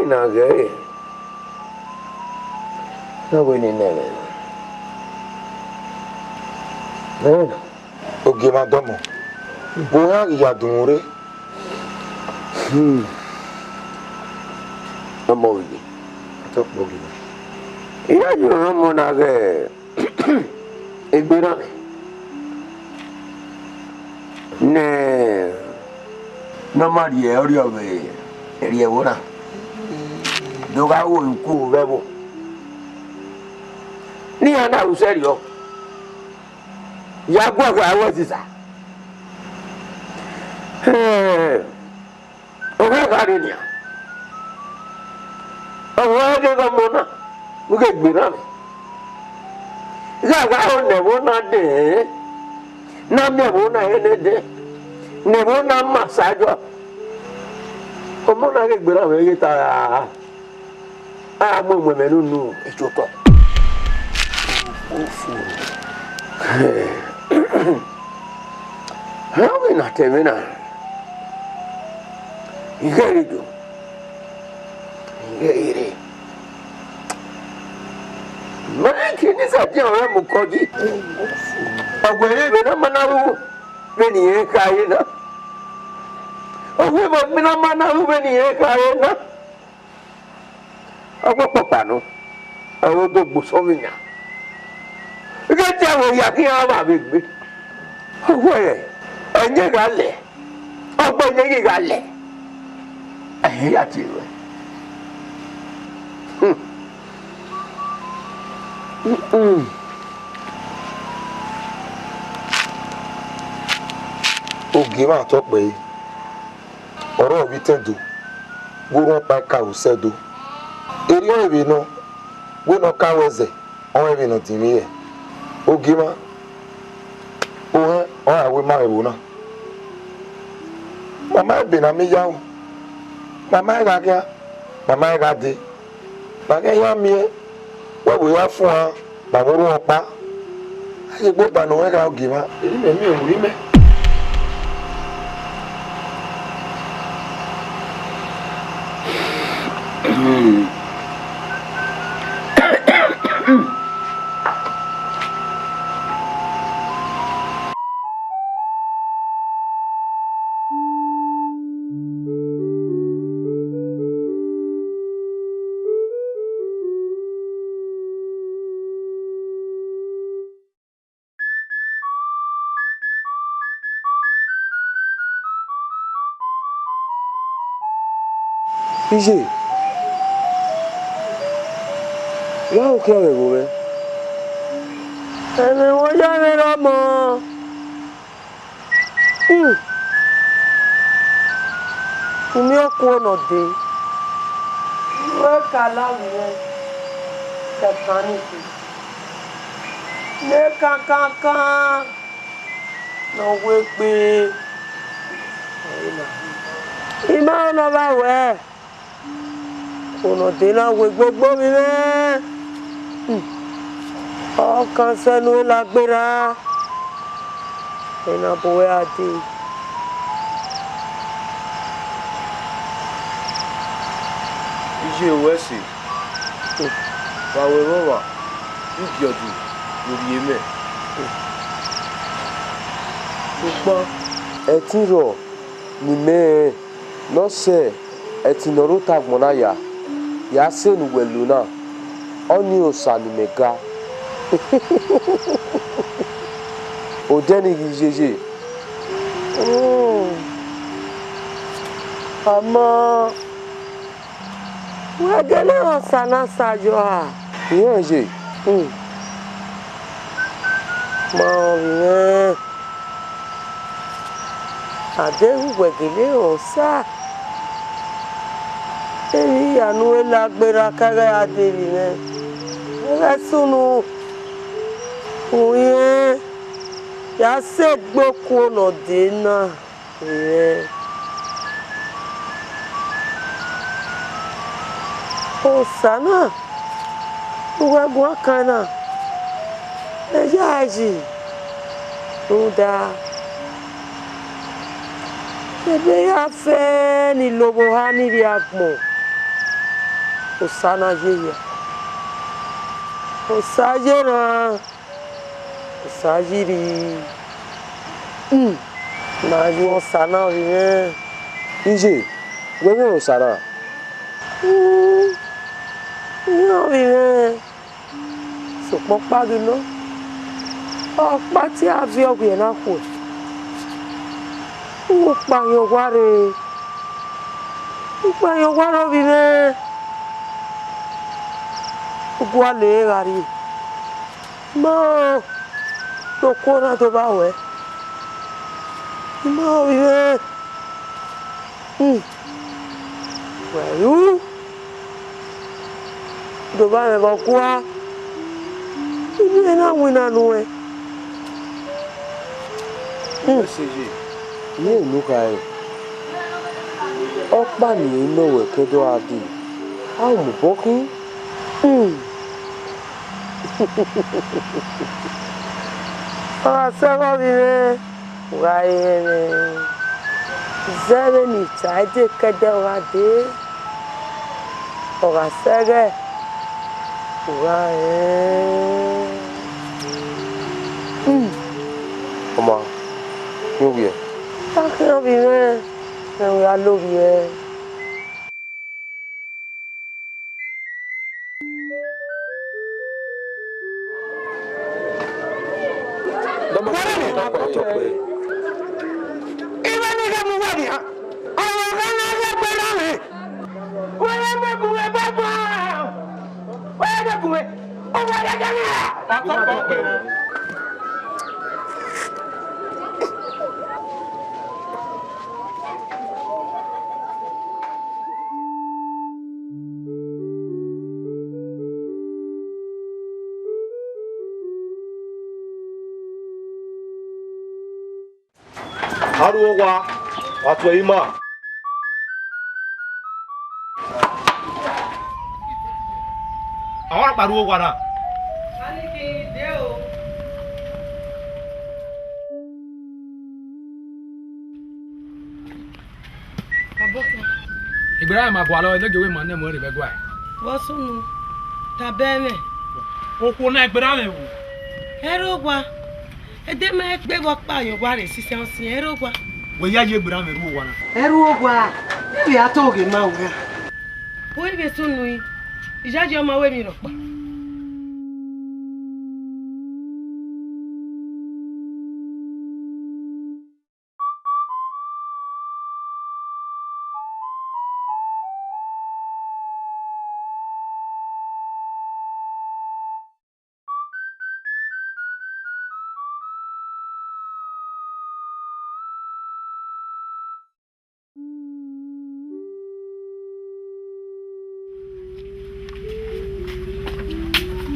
Na ge. Na we ni nele. Oge ma domo. Boya ya dunure. Amo wi. Top bogi. Iya ju mo na ge. Egbera. Ne. No mari e ori obe. Eri e wona. Do ga wo nku bebo. Ni ana u serio. Ya gwa awo sisa. Oga gari ni. Owa de ga mona. Muge gbira mi. Ga o ne wona de. Na me wona ene de. Ne wona masajo. Omo na ge gbira mi ta. Mo menu nu ejoko. Ofu. How na temena. Igerido. Igeri. Maki ni sa ti ore mu koji. Agwere be na manaru. Be ni e kai na. Ogwe mo na manaru be ni e kai na. Agwo papa no. Awo do gbo so mi nya. Ige ti awo ya ki a ba be gbe. Ogwe enye ga le. Ogbo enye ga le. Eh ya ti we. Oge ma to pe. Oro bi tedo. Gboro pa ka o sedo. Eri o bi no. We no ka weze. O bi no timi e. Oge ma. O awe ma ewo na. Mama be na mi yawo. Mama ga ga. Mama ga de. Ba ga ya mi e. Wa we wa fun wa. Ba wo ro pa. Aye gbo ba no we ga oge ma. Eri me mi o ri me. Ije. Wa o ke o ego be. Ene wo ya me ro mo. Umi o ku no de. We kala we. Ka pani ti. Ne kan. No we pe. Ima no ba we. Kono de na we gbogbo mi me. Ọkàn sẹ́nu lágbéra. Ina bowe ade. Ije wesi. Ba we rowa. Ibiodu lórí eme. Ṣùgbọ́n ẹ ti rọ̀ ni me no se ẹ ti no ro tagbona ya se nu welu na. Oni osani mega. Odeni gijeje. Ama wegele osana sajo ha. Iyeje. Ma rien. Ade wegele osa. Eri anu elagbera kare ade ni. Sunu. Oye. Ya se gboko no dena. O sana. Uwe gwa kana. Ejaji. Uda. Ebe ya fe ni lobo hani ri agbo. O sana je ya. O sajera. O sajiri. Na ju sana ri. Ije, wewe o sana. Yo vive. So popa gino. O pa ti a fi ogbe na ku. O pa yo ware. O pa yo waro vive. O gwa le gari. Ma to kora to ba we. Ma vive. Well, do ba me ba kwa. Ni na wina no e. Seji. Ye nu kai. Opa ni no we kedo adi. A mu bokin. Ah, ça vive. Ouais. Zere ni chaje kedo adi. Ora sege. Ouais. Comment? Nous bien. Ah, que vive. Nous ya lo vive. Haruwa wato ima awara paruwa gwana Ibrahim agwalo elogewe ma nemo re begwa Wosunu tabeme okwo na Ibrahim wo erogwa edeme egbe wo pa yo gwa re sise onsin erogwa we ya ye Ibrahim ru gwana erogwa bi atoge ma wo wo ibe sunu yi ijaje ọmọ we mi ro pa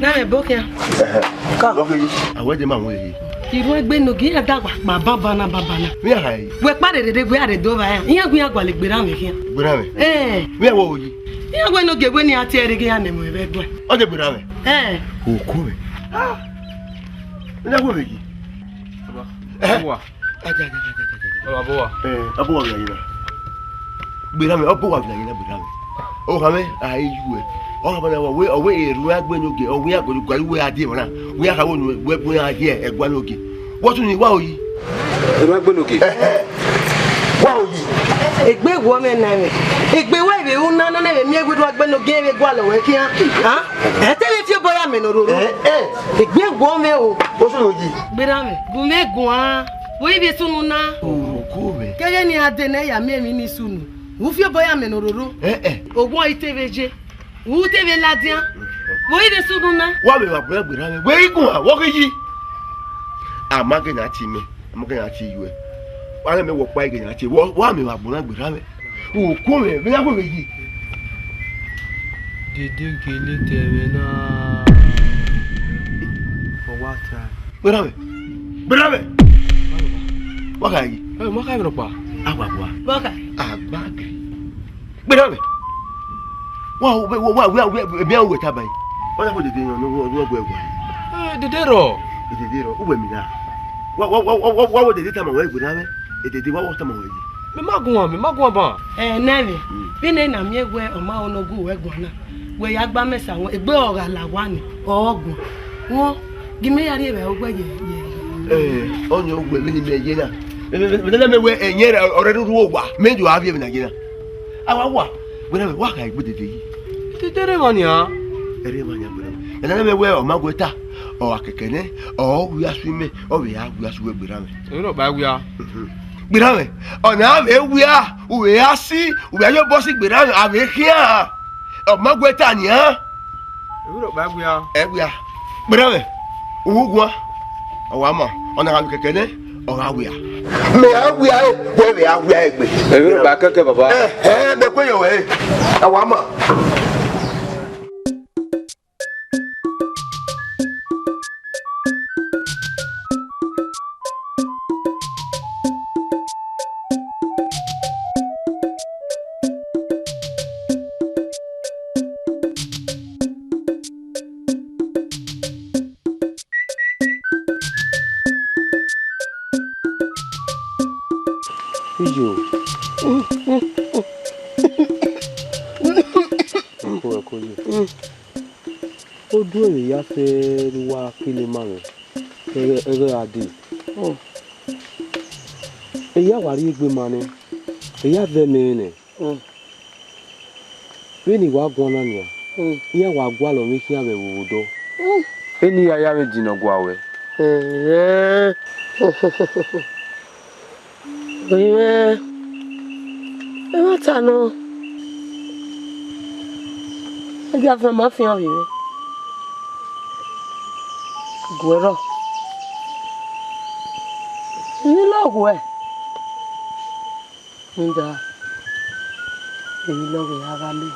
na me bokia ka aweje ma won yi iru egbe no gi adagba ma baba na mi ara yi we pa dede gbe are do ba ya iyan gun agba le gbera mi kian gbera mi mi wo yi iyan gbe no gegbe ni ati ere gi ya nemo ebe gbe o de gbera mi o ku mi ina wo yi Boa. Aja. Boa. Abowa mi na gbera mi abowa mi na gbera mi o ha me ayi ju e o ha na we eru agbe no ge o we agbo gwa we ade mo na we aka wo nu we ade egwa no ge wo tun ni wa oyi eru agbe no ge wa oyi egbe wo me na me egbe we be una na me mi egbe do agbe no ge we gwa lo we kian ha e te le fi boya me no roro egbe wo me o tun oyi gbera me gun me gun a wo ibe sunu na o ku me kege ni ade na ya mi ni sunu wo fi boya me no roro ogun iteveje wo teve ladian wo ibe sunu na wa me wa gbera mi we igun a wo yi amage na ti mi amage na ti yu e wa me wo pa ige na ti wa me wa gbona gbera mi o ku me be ya ko yi Dede gele tebe na. For what time? Gbera mi Wakai. Wakai berapa? Agua. Wakai. Agbagi. Gbẹdọ̀mẹ̀. Wọ́n bí àwọn òwe tábà yìí. Wọ́n dábò dèdè yàn ní wọ́n gbọ́ ẹ̀gbọ́n. Dèdè rọ̀. Dèdè rọ̀, ó wẹ̀ mí náà. Wọ́n wọ́n dèdè tàmà wọ́n ẹ̀gbọ́n náà mẹ́. Dèdè wọ́n wọ́n tàmà wọ́n yìí. Mi má gun wọn bá. Nẹ́ẹ̀mì, bí ní nà mí ẹgbẹ́ ọmọ onogun ẹ̀gbọ́n náà, wẹ̀ yà gbá mẹ́sà wọn, ẹgbẹ́ ọ̀rà làwà ní ọ̀ọ́gùn. Wọ́n gímẹ́yàrí ẹ̀rẹ̀ ọgbẹ́ yẹ. Ọ̀nyẹ̀ ọgbẹ́ mi ni mi ẹ̀yẹ náà. Mẹ́wẹ́ ẹ̀yẹ rẹ̀ ọ̀rẹ́ dúdú wò wà, méjì wà á bí ẹ̀mí nàìjíríà. Àwa wà, gbẹ́dọ̀mẹ̀ wà kà ẹ̀gbẹ́ dèdè yìí. Dèdè mọ̀ ni à. Ẹ̀rẹ́ mọ̀ ni à gbẹ́dọ̀mẹ̀. Ẹ̀nàmẹ́wẹ́ ọ̀màgbẹ́ta, ọ̀àkẹ̀kẹ̀nẹ́, ọ̀wíyásùmẹ́, ọ̀wíyásùwẹ́ gbẹ́dọ̀mẹ̀. Ẹ̀rọ bá wíyá. Gbẹ́dọ̀mẹ̀, ọ̀nà àmì wíyá, wíyá sí, wíyá yóò bọ́ sí gbẹ́dọ̀mẹ̀ àmì kíá. Ọ̀màgbẹ́ta ni à. Ẹ̀rọ bá wíyá. Ẹ̀ wíyá. Gbẹ́dọ̀mẹ̀, òwúgbọ́n, ọ̀wàmọ̀, ọ̀nà àmì kẹ̀kẹ̀nẹ́, ọ̀hàwíyá. Mẹ àwíyá ẹ̀ wẹ́ mẹ àwíyá ẹ̀ gbé. Ẹ̀rọ bá kẹ́kẹ́ bàbá. Mẹ pé yọ̀ wẹ̀ ọ̀wàmọ̀. Iyo. Ẹ̀kọ́ yìí. Ó dúró ìyá fẹ́ wá kílé márùn ẹ̀rẹ́ adé. Ìyá wà rí gbé ma ni. Ìyá bẹ́ mi nì. Bí ni wàá gbọ́n náà nìyà. Ìyá wà gbọ́ àlọ́ mi kí àwẹ̀ wò dọ́. Ẹni ìyá mi jìnnà gbọ́ àwẹ̀. Oye, ẹ má tànà. Ẹ jẹ́ àfihàn máa fi hàn rí rẹ̀. Gùẹ̀rọ̀. Nílò ògùn ẹ̀. Ń da èyí lọ́rùn ara mi.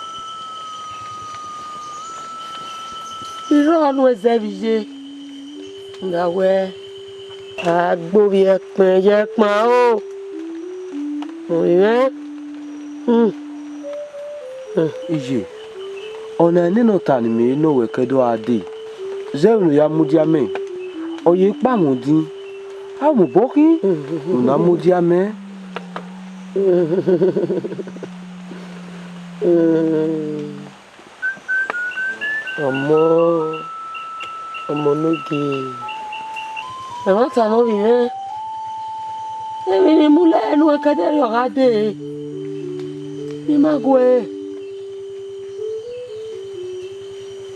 Irọ́ ọ̀nù ẹ̀sẹ̀ mi ṣe. Ǹdàwẹ̀ àgbórí ẹ̀pẹ̀ yẹpẹ̀ o. Oye. Ije. Ona nino tani me no we kedo ade. Zero ya mudiame. Oye pa mudi. A mo boki. Una mudiame. Ọmọ noge. E ma ta no vive. Èmi ni múlẹ̀ ẹnu ẹ̀kẹ́dẹ́rì ọ̀gá dé ní mágùn ẹ̀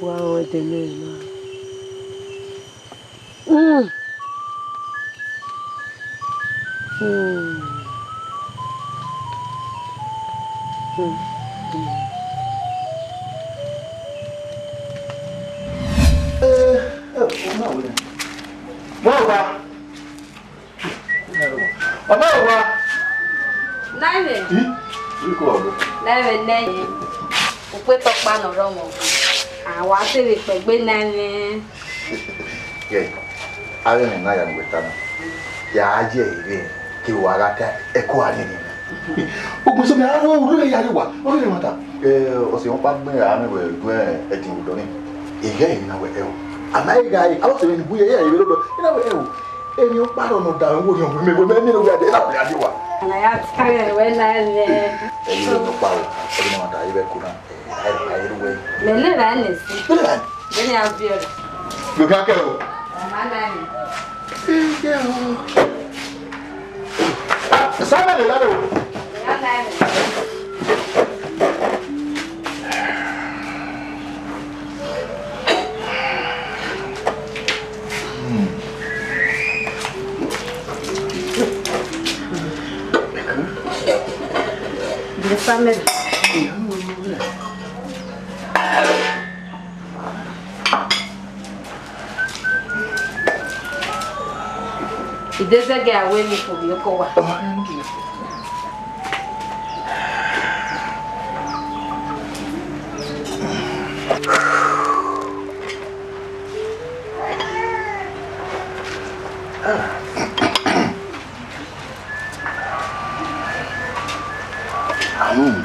wà àwọn ẹ̀dẹ̀ mẹ́rin náà. Ọmọ ìwà. Láìwẹ̀. Ikú ọ̀dọ́. Láìwẹ̀ lẹ́yìn. Òpé tọpa nọ̀rọ̀ wọn. Àwa tèrè pẹ̀gbẹ́ náà ni. Yẹ, ara mi náà yà ní wẹ̀ta náà. Yà á jẹ́ èrè kí wà á ká ẹ̀kọ́ àní ni. Ogun sọ mi àwọn olóyè yàrá wà, olóyè wọn ta. Ọ̀sẹ̀ wọn pa gbẹ́ àmì wẹ̀ ẹ̀dùn ẹ̀dín ìdọ́ ni. Ìyá yìí náà wẹ̀ ẹ̀ o. Àmọ́ ẹ̀yà yìí, àwọn sọ̀rọ̀ ìbú yẹ yẹ́ ìwé lọ́dọ̀, yìí náà wẹ̀ ẹ̀ o. Èmi ó pàrọ̀ nù dà owó ni òun mẹ́gbẹ́ mẹ́rin ló wí adé lápẹ̀ adé wa. Àlàyé àtìkárẹ̀ ìwé náà lẹ̀. Ẹ̀yin ló ń pa o, ọdún náà dà ibẹ̀ kú náà, ayélujára. Mẹ̀lẹ́ rà ní sí. Bẹ́ẹ̀ni a bí ọ̀rọ̀. Gbogbo akẹ́ o. Ọ̀má náà ni. Sábẹ̀ lè lọ́dọ̀ o. Ìyá náà ni. The family. Ìdẹ́sẹ̀gẹ̀ àwẹ̀ mi kò yẹ kó wà. Ọgbẹ